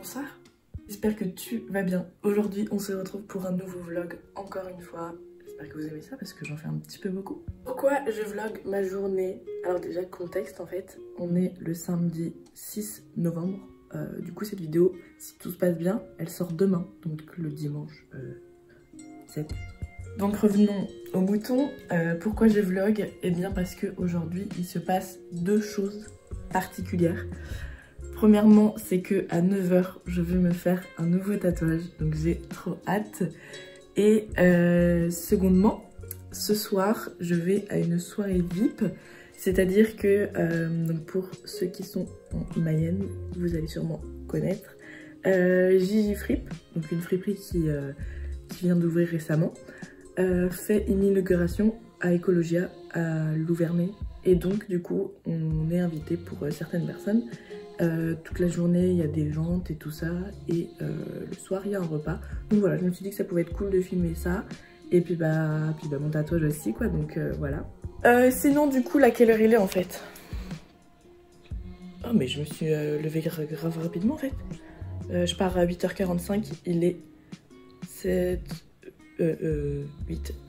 bonsoir. J'espère que tu vas bien. Aujourd'hui, on se retrouve pour un nouveau vlog, encore une fois. J'espère que vous aimez ça parce que j'en fais un petit peu beaucoup. Pourquoi je vlog ma journée? Alors déjà, contexte en fait, on est le samedi 6 novembre. Du coup, cette vidéo, si tout se passe bien, elle sort demain, donc le dimanche 7. Donc revenons au mouton. Pourquoi je vlog? Eh bien parce qu'aujourd'hui, il se passe deux choses particulières. Premièrement, c'est que à 9 h, je vais me faire un nouveau tatouage, donc j'ai trop hâte. Et secondement, ce soir, je vais à une soirée VIP, c'est-à-dire que donc pour ceux qui sont en Mayenne, vous allez sûrement connaître, Gigi Fripe, donc une friperie qui vient d'ouvrir récemment, fait une inauguration à Ecologia, à Louvernay. Et donc du coup, on est invité pour certaines personnes. Toute la journée il y a des ventes et tout ça, et le soir il y a un repas. Donc voilà, je me suis dit que ça pouvait être cool de filmer ça. Et puis bah mon tatouage aussi quoi, donc voilà. Sinon du coup là, quelle heure il est en fait? Oh mais je me suis levée grave rapidement en fait. Je pars à 8 h 45, il est 8 h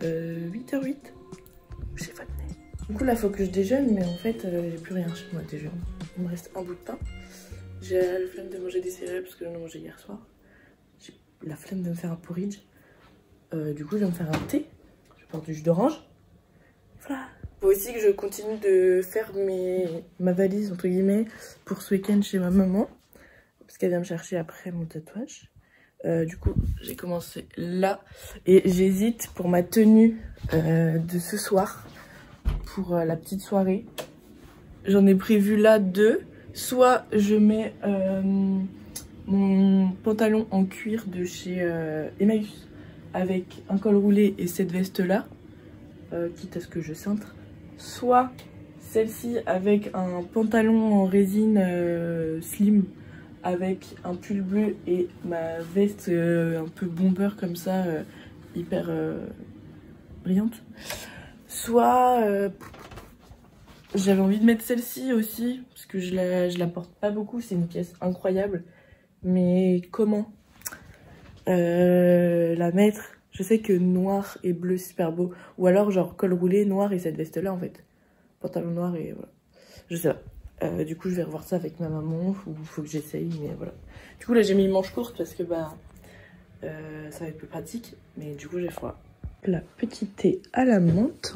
08. J'ai pas de nez. Du coup là faut que je déjeune, mais en fait j'ai plus rien chez moi à déjeuner. Il me reste un bout de pain. J'ai la flemme de manger des céréales parce que j'en ai mangé hier soir. J'ai la flemme de me faire un porridge. Du coup je vais me faire un thé. Je vais prendre du jus d'orange. Voilà. Faut aussi que je continue de faire ma valise entre guillemets pour ce week-end chez ma maman. Parce qu'elle vient me chercher après mon tatouage. Du coup j'ai commencé là. Et j'hésite pour ma tenue de ce soir. Pour la petite soirée. J'en ai prévu là deux. Soit je mets mon pantalon en cuir de chez Emmaüs avec un col roulé et cette veste là, quitte à ce que je cintre. Soit celle-ci avec un pantalon en résine slim avec un pull bleu et ma veste un peu bomber comme ça, hyper brillante. Soit j'avais envie de mettre celle-ci aussi, parce que je la porte pas beaucoup, c'est une pièce incroyable. Mais comment la mettre? Je sais que noir et bleu c'est super beau. Ou alors genre col roulé, noir et cette veste-là en fait. Pantalon noir et voilà. Je sais pas. Du coup je vais revoir ça avec ma maman, faut que j'essaye, mais voilà. Du coup là j'ai mis une manche courte parce que bah ça va être plus pratique. Mais du coup j'ai froid. La petite thé à la menthe.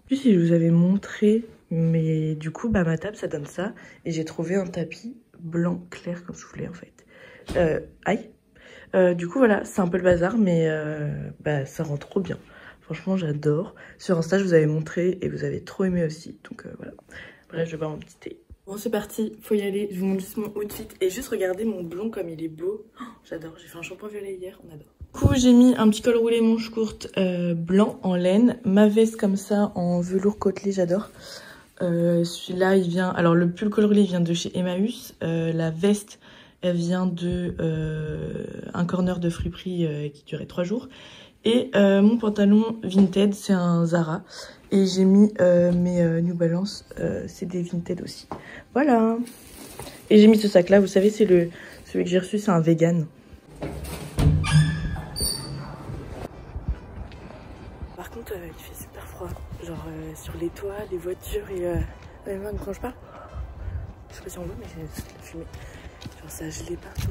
Puis si je vous avais montré... Mais du coup, bah, ma table, ça donne ça. Et j'ai trouvé un tapis blanc clair comme je voulais en fait. Aïe. Du coup, voilà, c'est un peu le bazar, mais bah, ça rend trop bien. Franchement, j'adore. Sur Insta, je vous avais montré et vous avez trop aimé aussi. Donc voilà. Bref, je vais boire mon petit thé. Bon, c'est parti, faut y aller. Je vous montre juste mon outfit. Et juste regardez mon blond comme il est beau. Oh, j'adore. J'ai fait un shampoing violet hier, on adore. Du coup, j'ai mis un petit col roulé manche courte blanc en laine. Ma veste comme ça en velours côtelé, j'adore. Celui-là il vient, alors le pull col roulé vient de chez Emmaüs, la veste elle vient de un corner de friperie qui durait 3 jours, et mon pantalon Vinted c'est un Zara, et j'ai mis mes New Balance, c'est des Vinted aussi, voilà. Et j'ai mis ce sac là, vous savez c'est celui que j'ai reçu, c'est un vegan. Par contre il fait super froid, genre sur les toits, les voitures et même quand je parle, je sais pas si on voit mais c'est de la fumée, genre ça a gelé partout.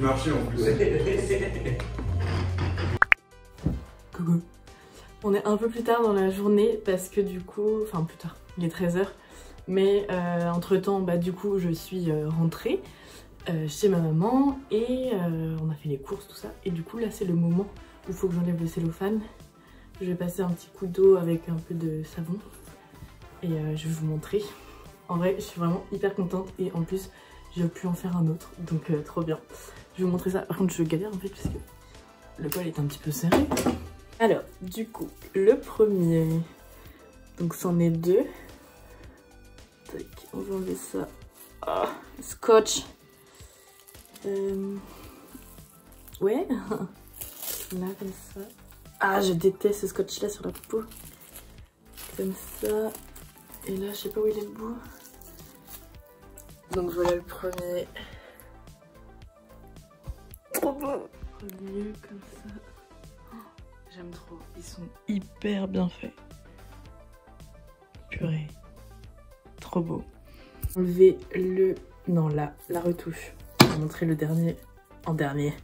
Marché en plus. Coucou. On est un peu plus tard dans la journée parce que du coup, enfin plus tard, il est 13 h. Mais entre temps, bah du coup, je suis rentrée chez ma maman et on a fait les courses, tout ça. Et du coup, là, c'est le moment où il faut que j'enlève le cellophane. Je vais passer un petit coup d'eau avec un peu de savon et je vais vous montrer. En vrai, je suis vraiment hyper contente et en plus, j'ai pu en faire un autre, donc trop bien. Je vais vous montrer ça. Par contre, je galère en fait parce que le col est un petit peu serré. Alors, du coup, le premier, donc c'en est deux. Tac, on va enlever ça. Oh, scotch. Ouais. là comme ça. Ah, je déteste ce scotch là sur la peau. Comme ça. Et là, je sais pas où il est le bout. Donc voilà le premier. Trop beau. Premier comme ça. Oh, j'aime trop. Ils sont hyper bien faits. Purée. Trop beau. Enlever le... Non, là, la retouche. Je vais montrer le dernier en dernier.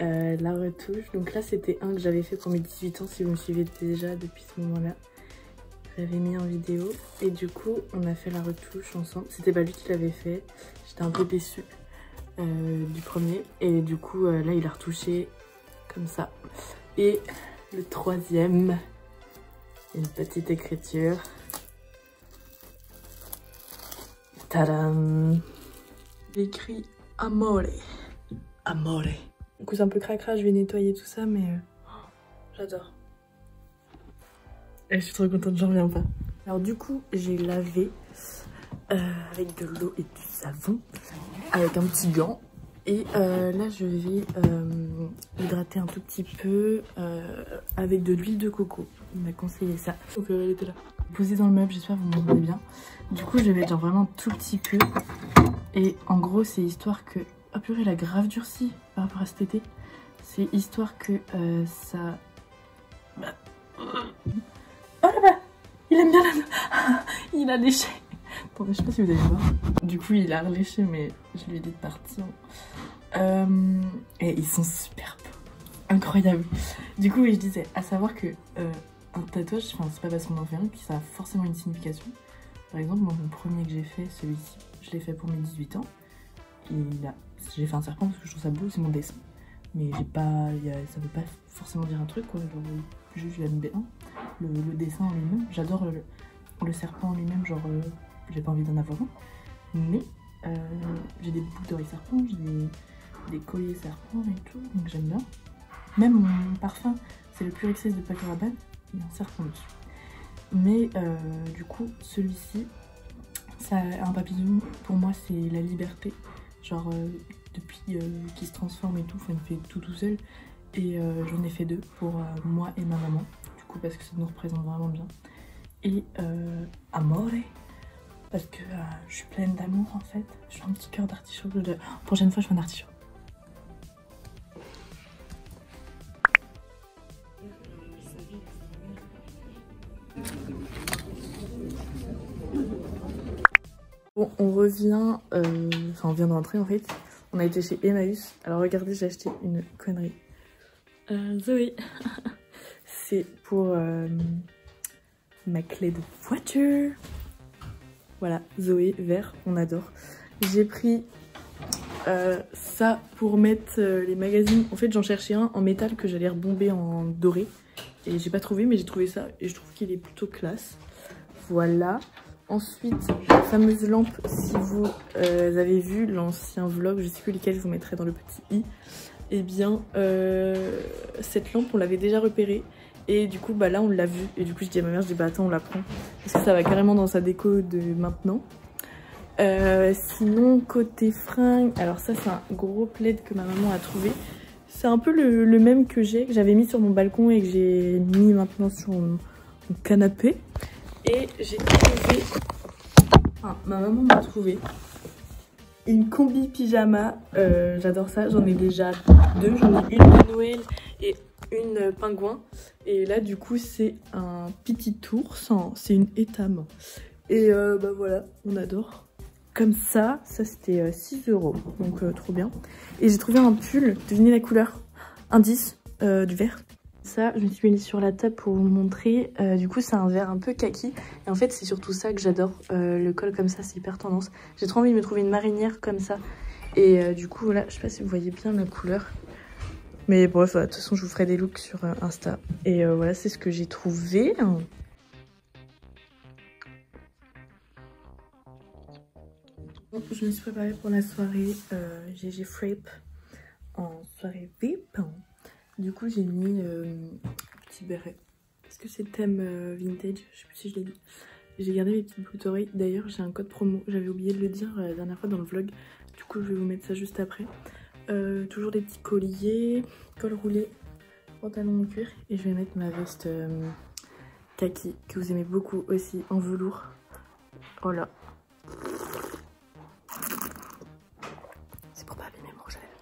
La retouche. Donc là, c'était un que j'avais fait pour mes 18 ans. Si vous me suivez déjà depuis ce moment-là. J'avais mis en vidéo. Et du coup, on a fait la retouche ensemble. C'était pas lui qui l'avait fait. J'étais un peu déçue du premier. Et du coup, là, il a retouché comme ça. Et le troisième, une petite écriture. Tadam! J'ai écrit Amore. Amore. Du coup, c'est un peu cracra, je vais nettoyer tout ça, mais j'adore. Et je suis trop contente, j'en reviens pas. Alors, du coup, j'ai lavé avec de l'eau et du savon, avec un petit gant. Et là, je vais hydrater un tout petit peu avec de l'huile de coco. Il m'a conseillé ça. Donc, elle était là. Posée dans le meuble, j'espère que vous m'entendez bien. Du coup, je vais genre vraiment un tout petit peu. Et en gros, c'est histoire que... Oh purée, il a grave durci par rapport à cet été. C'est histoire que ça... Oh là-bas! Il aime bien la... Il a léché. Attendez, je sais pas si vous allez voir. Du coup, il a reléché, mais je lui ai dit de partir. Et ils sont super beaux. Incroyable. Du coup, oui, je disais, à savoir que un tatouage, enfin, c'est pas parce qu'on en fait un que ça a forcément une signification. Par exemple, moi, mon premier que j'ai fait, celui-ci, je l'ai fait pour mes 18 ans. J'ai fait un serpent parce que je trouve ça beau, c'est mon dessin. Mais j'ai pas, ça veut pas forcément dire un truc, quoi. Genre, juste, j'aime bien le dessin en lui-même. J'adore le serpent en lui-même, genre, j'ai pas envie d'en avoir un. Mais j'ai des boucles d'oreilles serpent, j'ai des colliers serpent et tout, donc j'aime bien. Même mon parfum, c'est le Pure Excess de Paco Rabanne, il y a un serpent dessus. Mais du coup, celui-ci, ça a un papillon, pour moi c'est la liberté. Genre depuis qu'il se transforme et tout, il fait tout seul. Et j'en ai fait deux pour moi et ma maman, du coup parce que ça nous représente vraiment bien. Et Amore, parce que je suis pleine d'amour en fait. Je fais un petit cœur d'artichaut. Prochaine fois je fais un artichaut. Bon, on revient, enfin on vient de rentrer en fait. On a été chez Emmaüs. Alors regardez, j'ai acheté une connerie. Zoé. C'est pour ma clé de voiture. Voilà, Zoé, vert, on adore. J'ai pris ça pour mettre les magazines. En fait, j'en cherchais un en métal que j'allais rebomber en doré. Et j'ai pas trouvé, mais j'ai trouvé ça. Et je trouve qu'il est plutôt classe. Voilà. Ensuite, la fameuse lampe, si vous avez vu l'ancien vlog, je sais plus lesquels je vous mettrai dans le petit i. Et bien, cette lampe, on l'avait déjà repérée. Et du coup, bah là, on l'a vue. Et du coup, je dis à ma mère, je dis, bah attends, on la prend. Parce que ça va carrément dans sa déco de maintenant. Sinon, côté fringues, alors ça, c'est un gros plaid que ma maman a trouvé. C'est un peu le même que j'avais mis sur mon balcon et que j'ai mis maintenant sur mon canapé. Et j'ai trouvé, enfin, ma maman m'a trouvé une combi pyjama, j'adore ça, j'en ai déjà deux, j'en ai une de Noël et une pingouin. Et là du coup c'est un petit ours, c'est une étame. Et bah voilà, on adore. Comme ça c'était 6 €, donc trop bien. Et j'ai trouvé un pull, devinez la couleur, indice du vert. Ça, je me suis mis sur la table pour vous montrer. Du coup, c'est un vert un peu kaki. Et en fait, c'est surtout ça que j'adore. Le col comme ça, c'est hyper tendance. J'ai trop envie de me trouver une marinière comme ça. Et du coup, voilà, je sais pas si vous voyez bien la couleur. Mais bref, de toute façon, je vous ferai des looks sur Insta. Et voilà, c'est ce que j'ai trouvé. Bon, je me suis préparée pour la soirée GG Frappe en soirée VIP. Du coup, j'ai mis petit béret. Est-ce que c'est thème vintage? Je sais plus si je l'ai dit. J'ai gardé mes petites boucles d'oreilles. D'ailleurs, j'ai un code promo. J'avais oublié de le dire la dernière fois dans le vlog. Du coup, je vais vous mettre ça juste après. Toujours des petits colliers, col roulé, pantalon en cuir et je vais mettre ma veste kaki que vous aimez beaucoup aussi en velours. Oh là. C'est pour pas abîmer mon rouge à lèvres.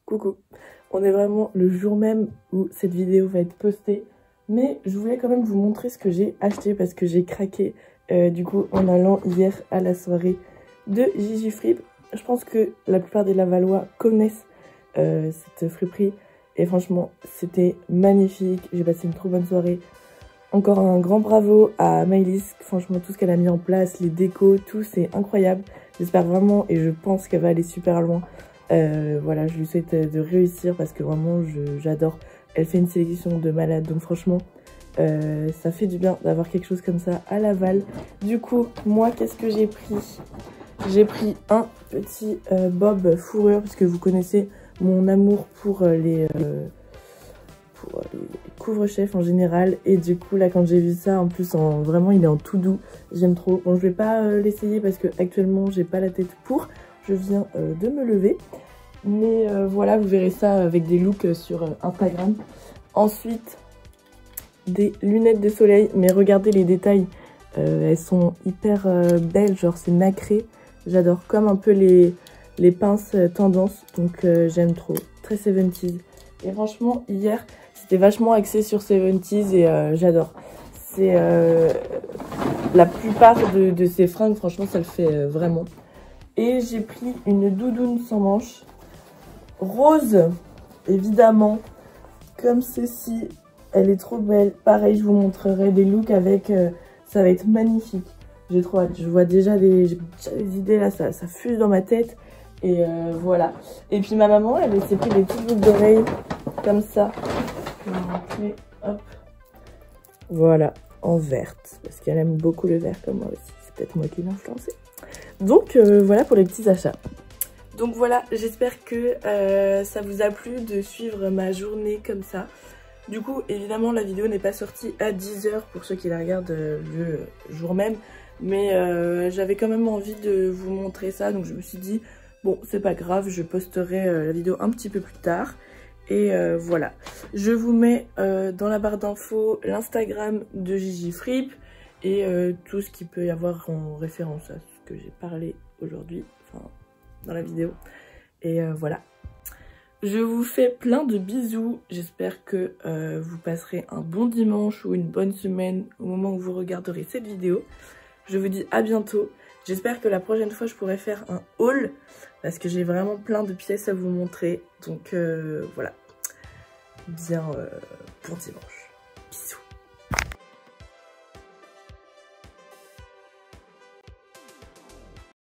Coucou, on est vraiment le jour même où cette vidéo va être postée, mais je voulais quand même vous montrer ce que j'ai acheté parce que j'ai craqué du coup en allant hier à la soirée de Gigi Fripp. Je pense que la plupart des Lavallois connaissent cette friperie et franchement c'était magnifique, j'ai passé une trop bonne soirée. Encore un grand bravo à Maëlys, franchement tout ce qu'elle a mis en place, les décos, tout c'est incroyable. J'espère vraiment et je pense qu'elle va aller super loin. Voilà, je lui souhaite de réussir parce que vraiment j'adore. Elle fait une sélection de malade, donc franchement ça fait du bien d'avoir quelque chose comme ça à Laval. Du coup, moi qu'est-ce que j'ai pris? J'ai pris un petit bob fourrure parce que vous connaissez mon amour pour les couvre-chefs en général. Et du coup là quand j'ai vu ça, en plus vraiment il est en tout doux, j'aime trop. Bon je vais pas l'essayer parce que actuellement j'ai pas la tête pour. Je viens de me lever. Mais voilà, vous verrez ça avec des looks sur Instagram. Ensuite, des lunettes de soleil. Mais regardez les détails. Elles sont hyper belles. Genre, c'est nacré. J'adore. Comme un peu les pinces tendance. Donc, j'aime trop. Très 70s. Et franchement, hier, c'était vachement axé sur 70s. Et j'adore. C'est la plupart de ces fringues, franchement, ça le fait vraiment. Et j'ai pris une doudoune sans manches, rose, évidemment, comme ceci. Elle est trop belle. Pareil, je vous montrerai des looks avec, ça va être magnifique. J'ai trop hâte, je vois déjà des idées là, ça fuse dans ma tête. Et voilà. Et puis ma maman, elle s'est pris des petites boucles d'oreilles, comme ça. Hop. Voilà, en verte, parce qu'elle aime beaucoup le vert comme moi aussi. C'est peut-être moi qui l'ai influencé. Donc voilà pour les petits achats. Donc voilà, j'espère que ça vous a plu de suivre ma journée comme ça. Du coup, évidemment, la vidéo n'est pas sortie à 10 h pour ceux qui la regardent le jour même. Mais j'avais quand même envie de vous montrer ça. Donc je me suis dit, bon, c'est pas grave, je posterai la vidéo un petit peu plus tard. Et voilà. Je vous mets dans la barre d'infos l'Instagram de Gigi Fripp. Et tout ce qu'il peut y avoir en référence à ce que j'ai parlé aujourd'hui, enfin dans la vidéo. Et voilà. Je vous fais plein de bisous. J'espère que vous passerez un bon dimanche ou une bonne semaine au moment où vous regarderez cette vidéo. Je vous dis à bientôt. J'espère que la prochaine fois je pourrai faire un haul parce que j'ai vraiment plein de pièces à vous montrer. Donc voilà. Bien pour dimanche.